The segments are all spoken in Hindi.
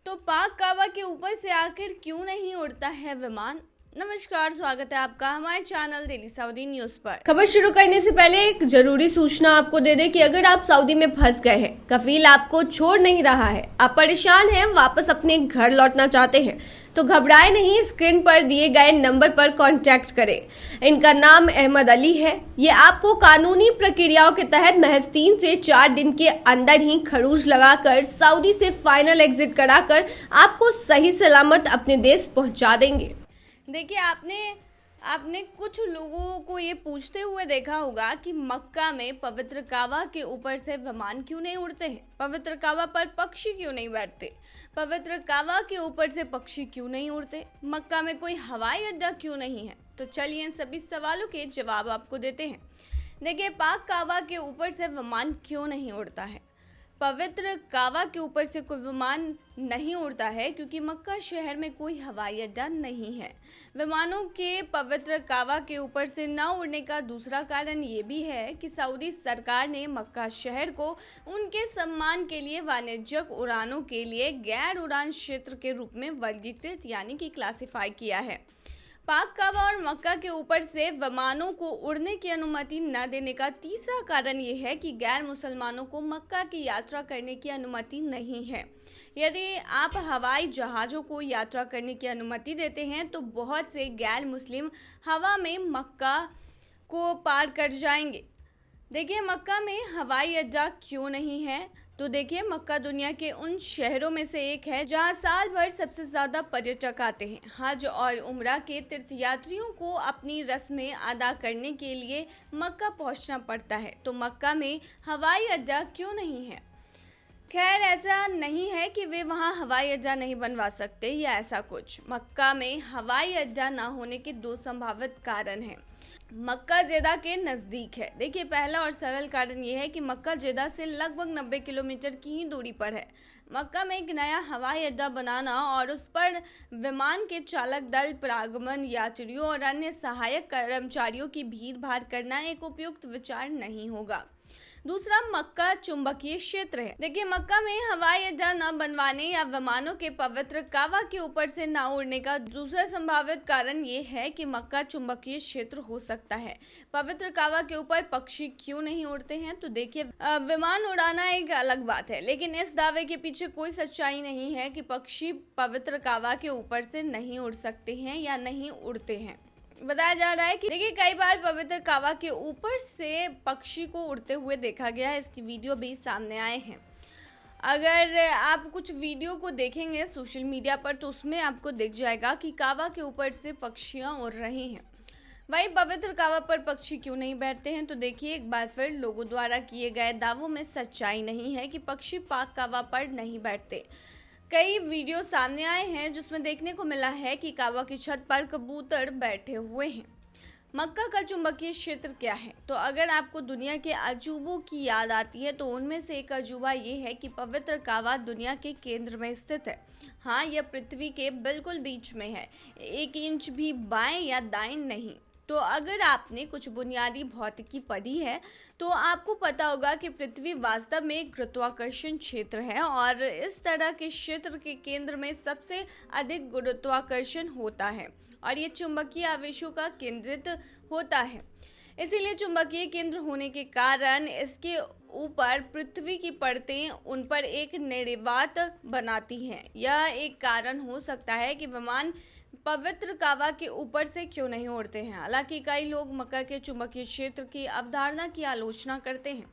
तो पाक कावा के ऊपर से आखिर क्यों नहीं उड़ता है विमान। नमस्कार, स्वागत है आपका हमारे चैनल डेली सऊदी न्यूज पर। खबर शुरू करने से पहले एक जरूरी सूचना आपको दे दें कि अगर आप सऊदी में फंस गए हैं, कफील आपको छोड़ नहीं रहा है, आप परेशान हैं, वापस अपने घर लौटना चाहते हैं, तो घबराए नहीं, स्क्रीन पर दिए गए नंबर पर कांटेक्ट करें। इनका नाम अहमद अली है। ये आपको कानूनी प्रक्रियाओं के तहत महज 3 से 4 दिन के अंदर ही खरूज लगाकर सऊदी से फाइनल एग्जिट कराकर आपको सही सलामत अपने देश पहुंचा देंगे। देखिए, आपने कुछ लोगों को ये पूछते हुए देखा होगा कि मक्का में पवित्र कावा के ऊपर से विमान क्यों नहीं उड़ते हैं, पवित्र कावा पर पक्षी क्यों नहीं बैठते, पवित्र कावा के ऊपर से पक्षी क्यों नहीं उड़ते, मक्का में कोई हवाई अड्डा क्यों नहीं है। तो चलिए इन सभी सवालों के जवाब आपको देते हैं। देखिए, पाक कावा के ऊपर से विमान क्यों नहीं उड़ता है। पवित्र कावा के ऊपर से कोई विमान नहीं उड़ता है क्योंकि मक्का शहर में कोई हवाई अड्डा नहीं है। विमानों के पवित्र कावा के ऊपर से न उड़ने का दूसरा कारण ये भी है कि सऊदी सरकार ने मक्का शहर को उनके सम्मान के लिए वाणिज्यिक उड़ानों के लिए गैर उड़ान क्षेत्र के रूप में वर्गीकृत यानी कि क्लासिफाई किया है। पाक कावा और मक्का के ऊपर से विमानों को उड़ने की अनुमति न देने का तीसरा कारण ये है कि गैर मुसलमानों को मक्का की यात्रा करने की अनुमति नहीं है। यदि आप हवाई जहाज़ों को यात्रा करने की अनुमति देते हैं तो बहुत से गैर मुस्लिम हवा में मक्का को पार कर जाएंगे। देखिए, मक्का में हवाई अड्डा क्यों नहीं है। तो देखिए, मक्का दुनिया के उन शहरों में से एक है जहां साल भर सबसे ज़्यादा पर्यटक आते हैं। हज और उम्रा के तीर्थयात्रियों को अपनी रस्में अदा करने के लिए मक्का पहुंचना पड़ता है। तो मक्का में हवाई अड्डा क्यों नहीं है। खैर, ऐसा नहीं है कि वे वहां हवाई अड्डा नहीं बनवा सकते या ऐसा कुछ। मक्का में हवाई अड्डा ना होने के 2 संभावित कारण हैं। मक्का जेदा के नज़दीक है। देखिए, पहला और सरल कारण यह है कि मक्का जेदा से लगभग 90 किलोमीटर की ही दूरी पर है। मक्का में एक नया हवाई अड्डा बनाना और उस पर विमान के चालक दल, परागमन यात्रियों और अन्य सहायक कर्मचारियों की भीड़ भाड़ करना एक उपयुक्त विचार नहीं होगा। दूसरा, मक्का चुंबकीय क्षेत्र है। देखिए, मक्का में हवाई अड्डा न बनवाने या विमानों के पवित्र कावा के ऊपर से न उड़ने का दूसरा संभावित कारण ये है कि मक्का चुंबकीय क्षेत्र हो सकता है। पवित्र कावा के ऊपर पक्षी क्यों नहीं उड़ते हैं। तो देखिए, विमान उड़ाना एक अलग बात है, लेकिन इस दावे के पीछे कोई सच्चाई नहीं है कि पक्षी पवित्र कावा के ऊपर से नहीं उड़ सकते हैं या नहीं उड़ते हैं। बताया जा रहा है कि देखिए, कई बार पवित्र कावा के ऊपर से पक्षी को उड़ते हुए देखा गया है। इसकी वीडियो भी सामने आए हैं। अगर आप कुछ वीडियो को देखेंगे सोशल मीडिया पर तो उसमें आपको दिख जाएगा कि कावा के ऊपर से पक्षियां उड़ रही हैं। वहीं पवित्र कावा पर पक्षी क्यों नहीं बैठते हैं। तो देखिए, एक बार फिर लोगों द्वारा किए गए दावों में सच्चाई नहीं है कि पक्षी पाक कावा पर नहीं बैठते। कई वीडियो सामने आए हैं जिसमें देखने को मिला है कि कावा की छत पर कबूतर बैठे हुए हैं। मक्का का चुंबकीय क्षेत्र क्या है। तो अगर आपको दुनिया के अजूबों की याद आती है तो उनमें से एक अजूबा ये है कि पवित्र कावा दुनिया के केंद्र में स्थित है। हाँ, यह पृथ्वी के बिल्कुल बीच में है, 1 इंच भी बाएं या दाएं नहीं। तो अगर आपने कुछ बुनियादी भौतिकी पढ़ी है तो आपको पता होगा कि पृथ्वी वास्तव में एक गुरुत्वाकर्षण क्षेत्र है और इस तरह के क्षेत्र के केंद्र में सबसे अधिक गुरुत्वाकर्षण होता है और ये चुंबकीय आवेशों का केंद्रित होता है। इसीलिए चुंबकीय केंद्र होने के कारण इसके ऊपर पृथ्वी की परतें उन पर एक निर्वात बनाती हैं। यह एक कारण हो सकता है कि विमान पवित्र कावा के ऊपर से क्यों नहीं उड़ते हैं। हालांकि कई लोग मक्का के चुंबकीय क्षेत्र की अवधारणा की आलोचना करते हैं।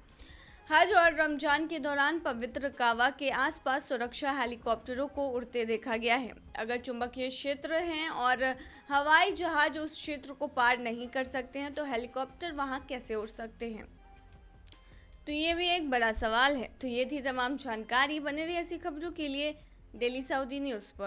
हज और रमजान के दौरान पवित्र कावा के आसपास सुरक्षा हेलीकॉप्टरों को उड़ते देखा गया है। अगर चुंबकीय क्षेत्र हैं और हवाई जहाज उस क्षेत्र को पार नहीं कर सकते हैं तो हेलीकॉप्टर वहां कैसे उड़ सकते हैं। तो ये भी एक बड़ा सवाल है। तो ये थी तमाम जानकारी। बने रही ऐसी खबरों के लिए डेली सऊदी न्यूज़ पर।